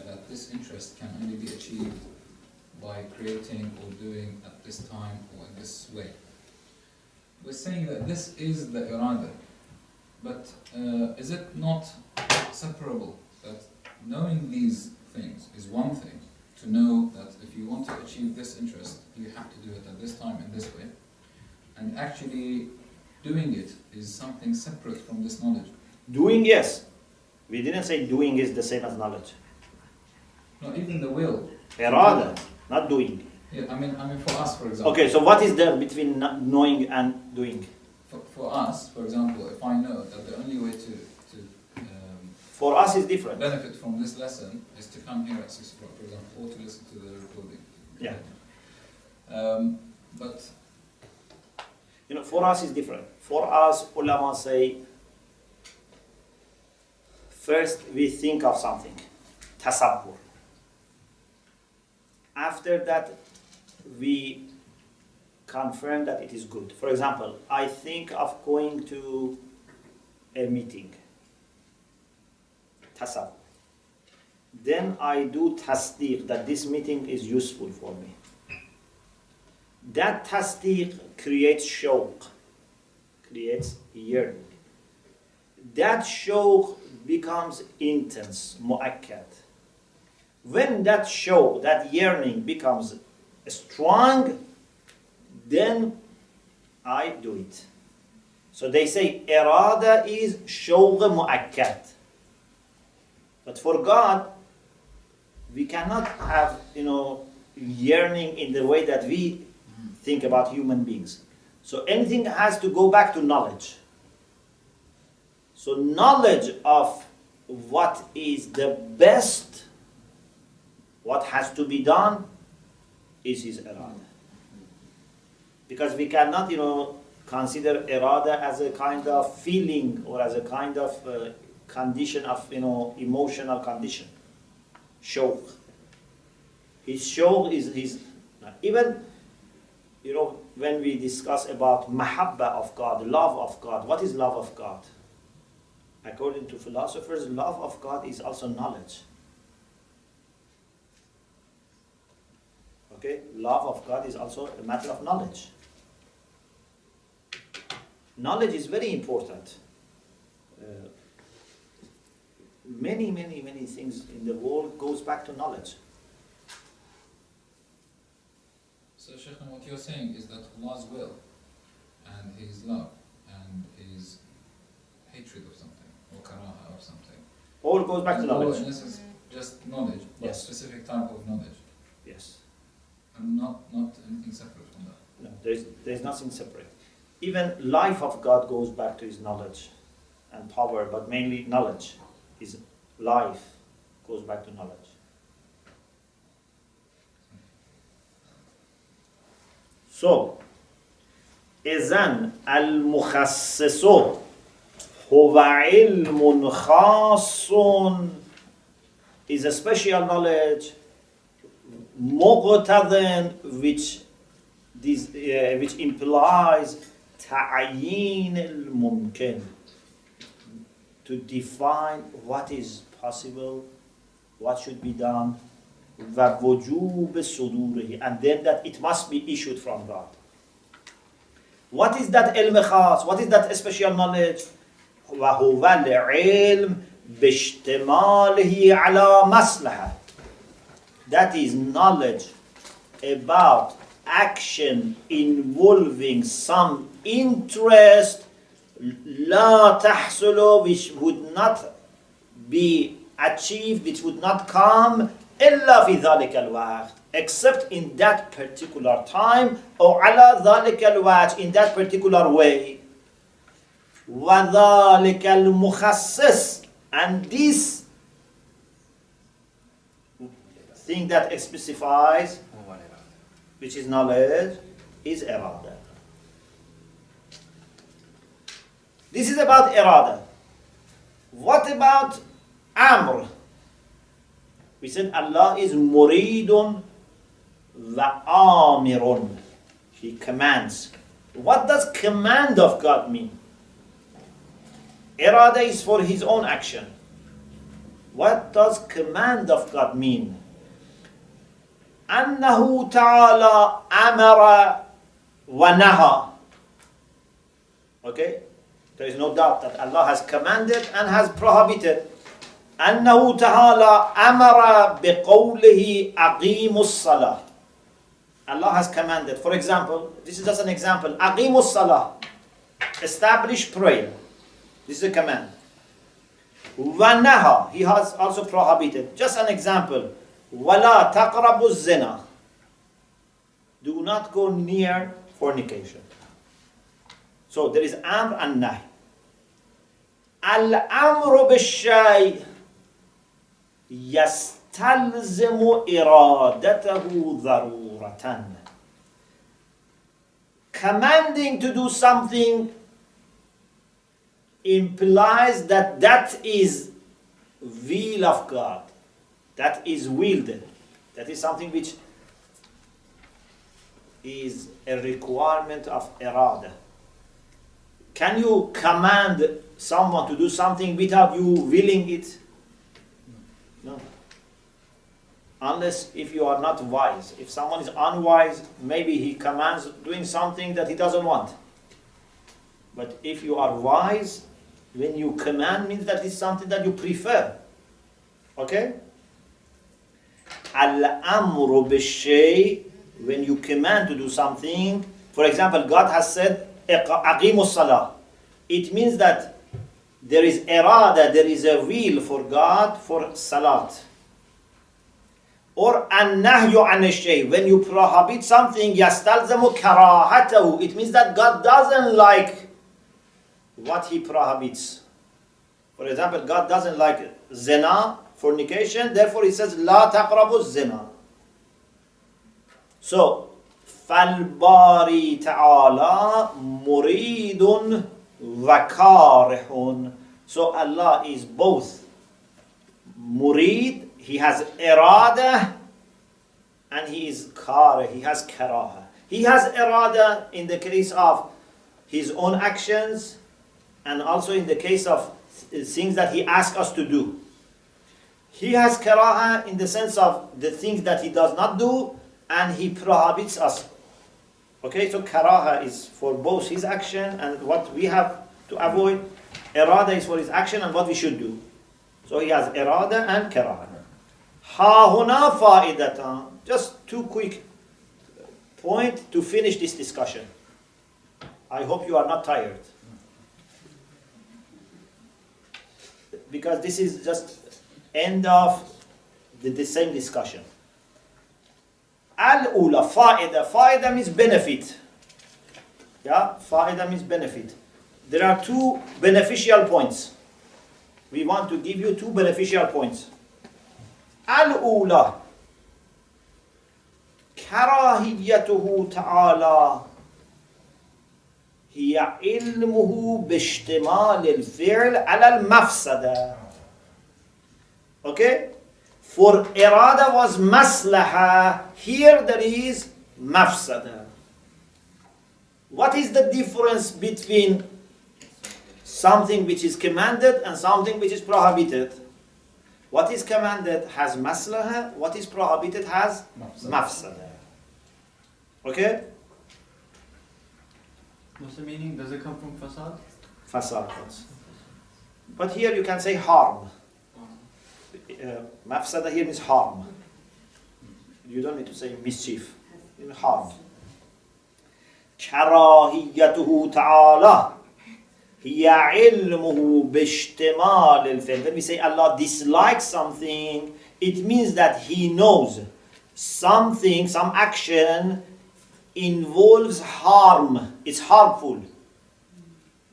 that this interest can only be achieved by creating or doing at this time or in this way. We're saying that this is the irada, but is it not separable? That knowing these things is one thing, to know that if you want to achieve this interest, you have to do it at this time in this way, and actually doing it is something separate from this knowledge. Doing, yes. We didn't say doing is the same as knowledge. No, even the will. Irada, not doing. Yeah, I mean for us, for example. Okay, so what is there between knowing and doing? For us, for example, if I know that the only way to For us is different. benefit from this lesson is to come here at 6 o'clock, for example, or to listen to the recording. Yeah. But You know, for us is different. For us, ulama say, first we think of something, tasawwur. After that, we confirm that it is good. For example, I think of going to a meeting, tasawwur. Then I do tasdeeq, that this meeting is useful for me. That tasdeeq creates shawq, creates yearning. That shawq becomes intense, mu'akkad. When that shawq, that yearning becomes strong, then I do it. So they say irada is shawq mu'akkad. But for God, we cannot have, yearning in the way that we think about human beings. So anything has to go back to knowledge. So knowledge of what is the best, what has to be done, is his irada. Because we cannot, consider irada as a kind of feeling or as a kind of condition of, emotional condition. Shawq. His shawq is his, even, when we discuss about mahabba of God, love of God, what is love of God? According to philosophers, love of God is also knowledge. Okay? Love of God is also a matter of knowledge. Knowledge is very important. Many things in the world goes back to knowledge. so, Sheikh, what you're saying is that Allah's will and His love and His hatred of something or karaha of something, All goes back to all knowledge. in essence just knowledge, but Yes. specific type of knowledge, Yes. and not anything separate from that. No, there's nothing separate. Even life of God goes back to his knowledge and power, but mainly knowledge. His life goes back to knowledge. So, إذن المخصص هو علم خاص is a special knowledge مقتضٍ which implies تعيين الممكن, to define what is possible, what should be done, ووجوب صدوره, and then that it must be issued from God. What is that ilm khas? What is that special knowledge? وهو العلم باشتماله على مصلحة. That is knowledge about action involving some interest لا تحصل, which would not be achieved, which would not come إلا في ذلك الوقت, except in that particular time, or على ذلك الوقت, in that particular way. وذلك المخصص, and this thing that specifies, which is knowledge, is irada. This is about irada. What about amr? We said Allah is muridun wa amirun. He commands. What does command of God mean? Irada is for his own action. What does command of God mean? أنه تعالى أمر ونهى. Okay? There is no doubt that Allah has commanded and has prohibited. أنه تعالى أمر بقوله أقيموا الصلاة. Allah has commanded. For example, this is just an example. أقيموا الصلاة. Establish prayer. This is a command. وَنَهَى. He has also prohibited. Just an example. وَلَا تَقْرَبُوا الزِّنَا. Do not go near fornication. So there is amr and nahy. Al-amru bish-shay yastalzimu iradatahu daruratan. Commanding to do something implies that that is will of God. That is willed. That is something which is a requirement of irada. Can you command someone to do something without you willing it? No. Unless if you are not wise. If someone is unwise, maybe he commands doing something that he doesn't want. But if you are wise, when you command means that is something that you prefer. Okay? Al-amru bish-shay, when you command to do something, for example, God has said, aqimu salah. It means that there is irada, there is a will for God for salat. Or an-nahyu an-shay, when you prohibit something, yastalzamu karahatahu. It means that God doesn't like what he prohibits. For example, God doesn't like zina, fornication, therefore he says, La taqrabu zina. So, فَالْبَارِي تَعَالَى مُرِيدٌ وَكَارِحٌ. So Allah is both murid, he has irada, and he is karih, he has karaha. He has irada in the case of his own actions, and also in the case of things that he asks us to do. He has karaha in the sense of the things that he does not do, and he prohibits us. Okay, so karaha is for both his action and what we have to avoid. Irada is for his action and what we should do. So he has irada and karaha. Ha huna fa'idatan. Just two quick points to finish this discussion. I hope you are not tired. Because this is just end of the same discussion. Al-ula, fa'ida. Fa'ida means benefit. Yeah, fa'ida means benefit. There are two beneficial points. We want to give you two beneficial points. Al-ula, karahiyatuhu ta'ala hiya ilmuhu bishtimal al-fi'l ala al-mafsada. Okay? For irada was maslaha, here there is mafsada. What is the difference between something which is commanded and something which is prohibited? What is commanded has maslaha, what is prohibited has mafsada. Okay? What's the meaning? Does it come from fasad? Fasad. But here you can say harm. Mafsada here means harm. You don't need to say mischief. It means harm. Karahiyatuhu ta'ala هي علمه باشتمال الفعل. When we say Allah dislikes something, it means that He knows something, some action involves harm. It's harmful.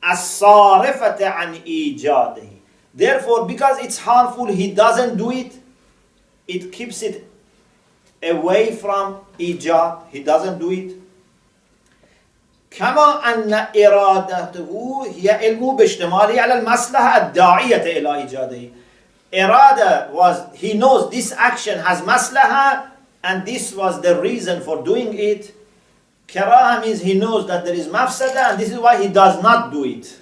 الصارفة عن إيجاده. Therefore, because it's harmful, He doesn't do it. It keeps it away from إيجاد. He doesn't do it. كما أن إرادته هي علم باشتماله على المصلحة الداعية إلى إيجاده. Irada was, he knows this action has maslaha and this was the reason for doing it. Karaha means he knows that there is mafsada and this is why he does not do it.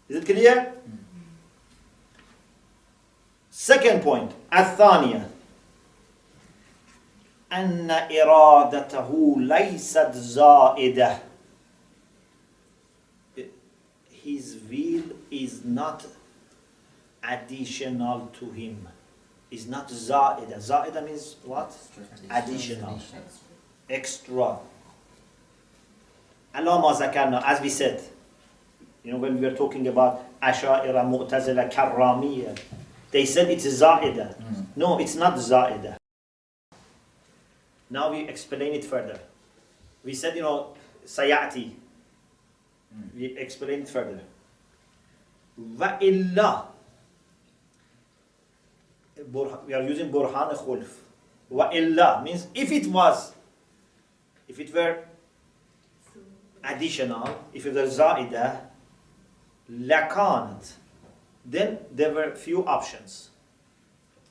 Is it clear? Second point, الثانية أن إرادته ليست زائدة. His will is not additional to him. Is not زائدة. زائدة means what? Additional. Extra. Allah ma zakarna, as we said, when we were talking about Ashar, Mu'tazila, Karramiyya, they said it's زائدة. No, it's not زائدة. Now we explain it further. We said, sayati. We explain it further. وَإِلَّا. We are using Burhan Khulf. وَإِلَّا means if it were additional, if it was زائدة, لَكَانَت. Then there were few options.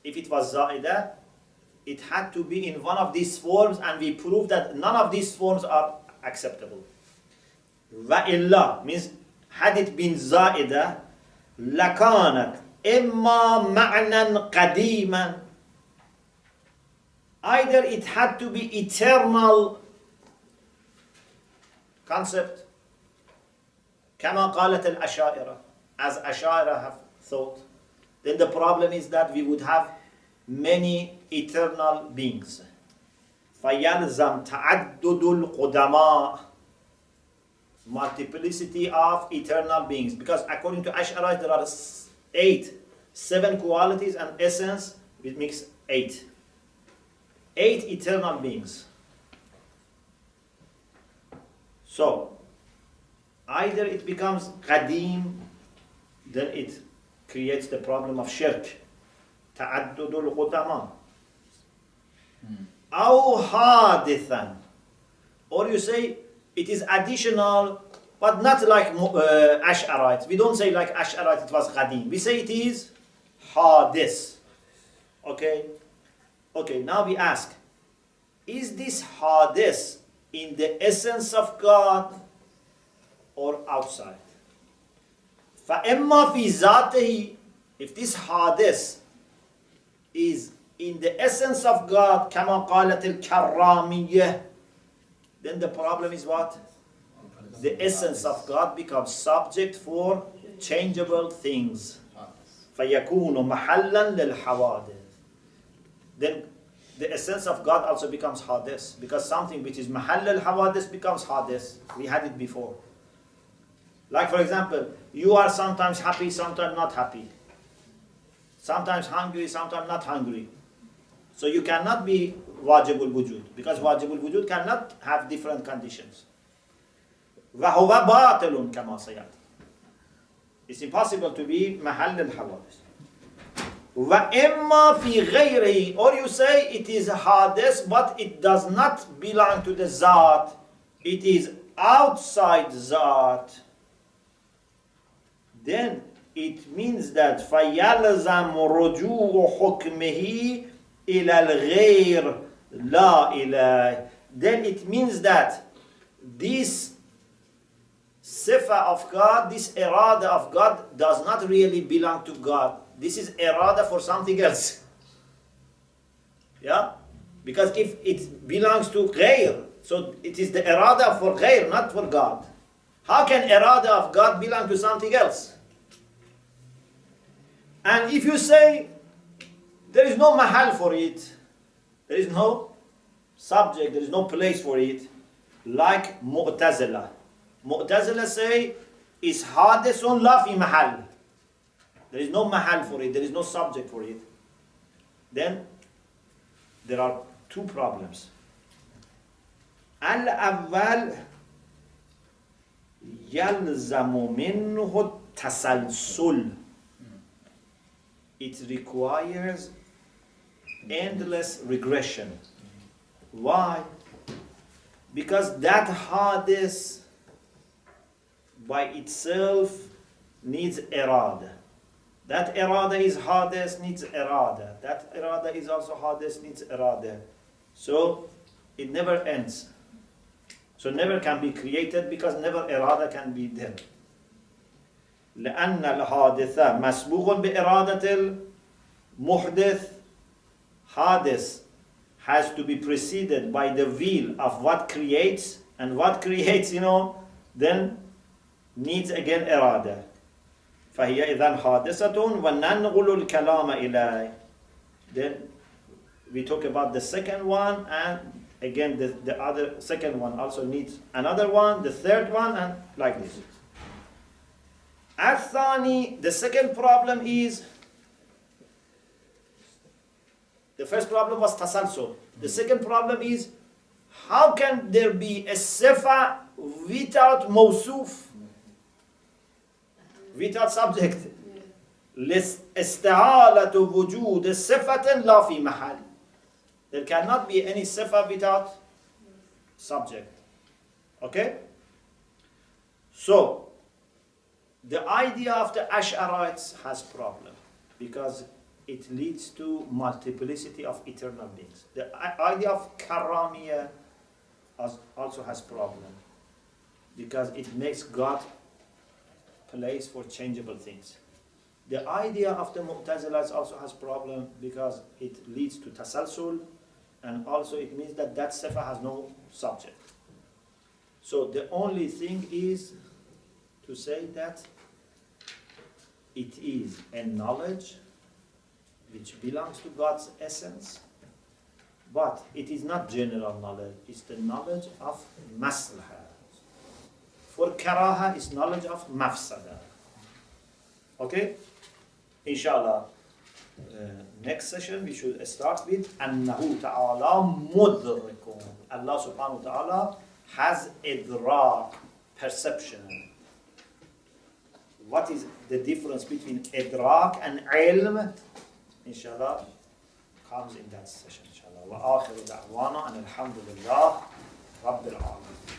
If it was زائدة, it had to be in one of these forms, and we proved that none of these forms are acceptable. وَإِلَّا means had it been زائدة لَكَانَتْ إِمَّا مَعْنًا قَدِيمًا. Either it had to be eternal concept, كما قالت الأشاعرة, as Ashar have thought. Then the problem is that we would have many eternal beings. فَيَلْزَمْ تَعَدُّدُ الْقُدَمَاءِ. Multiplicity of eternal beings. Because according to Ash'arites there are 7 qualities and essence, it makes 8. 8 eternal beings. So, either it becomes qadim, then it creates the problem of shirk. تعدد القدماء. أو حادثا. Or you say it is additional, but not like Ash'arites. We don't say like Ash'arites it was qadim. We say it is hadith. Okay, now we ask, is this hadith in the essence of God or outside? فَإِمَّا فِي ذَاتِهِ. If this hadith is in the essence of God, كما قالت الكرامية, then the problem is what? The essence of God becomes subject for changeable things. فَيَكُونُ مَحَلًّا لِلْحَوَادِثِ. Then the essence of God also becomes hadith, because something which is mahall al-hawadith becomes hadith. We had it before. Like for example, you are sometimes happy, sometimes not happy. Sometimes hungry, sometimes not hungry. So you cannot be wajibul wujud, because wajibul wujud cannot have different conditions. وَهُوَ بَاطِلٌ كَمَا سَيَأْتِي. It's impossible to be mahall al-hawadith. وَإِمَّا فِي غَيْرِهِ. Or you say it is hadith, but it does not belong to the zat. It is outside zat. Then it means that فَيَلْزَمُ رُجُوعُ حُكْمِهِ إِلَى الْغَيْرِ لَا إِلَيْهِ. Then it means that this sifa of God, this irada of God does not really belong to God. This is irada for something else. Yeah? Because if it belongs to ghayr, so it is the irada for ghayr, not for God. How can irada of God belong to something else? And if you say there is no mahal for it, there is no subject, there is no place for it, like Mu'tazila. Mu'tazila say is hadisun la fi mahal. There is no mahal for it, there is no subject for it. Then there are two problems. Al-awwal yalzamu minhu tasalsul. It requires endless regression. Why? Because that hadith by itself needs irada. That irada is hadith, needs irada. That irada is also hadith, needs irada. So it never ends. So never can be created because never irada can be there. لأن الحادثة مسبوق بإرادة المحدث. Hadith has to be preceded by the will of what creates, and what creates, then needs again irada. فهي إذن حادثة وننقل الكلام إليه. Then we talk about the second one, and again the other second one also needs another one, the third one, and like this. الثاني, the second problem is, the first problem was tasalsul. The second problem is, how can there be a sifa without mawsuf, without subject? استعالة وجود صفة لا في محل. There cannot be any sifa without subject. Okay? So, the idea of the Ash'arites has problem because it leads to multiplicity of eternal beings. The idea of Karamiya also has problem because it makes God place for changeable things. The idea of the Mu'tazilas also has problem because it leads to tasalsul, and also it means that sifa has no subject. So the only thing is to say that it is a knowledge which belongs to God's essence, but it is not general knowledge, it's the knowledge of maslaha. For karaha, it's knowledge of mafsada. Okay? Inshallah, next session we should start with أنه تعالى مدرك. Allah subhanahu wa ta'ala has idrak, perception. What is the difference between idrak and ilm? Inshallah, comes in that session. Inshallah. وآخر دعوانا أن الحمد لله رب العالمين.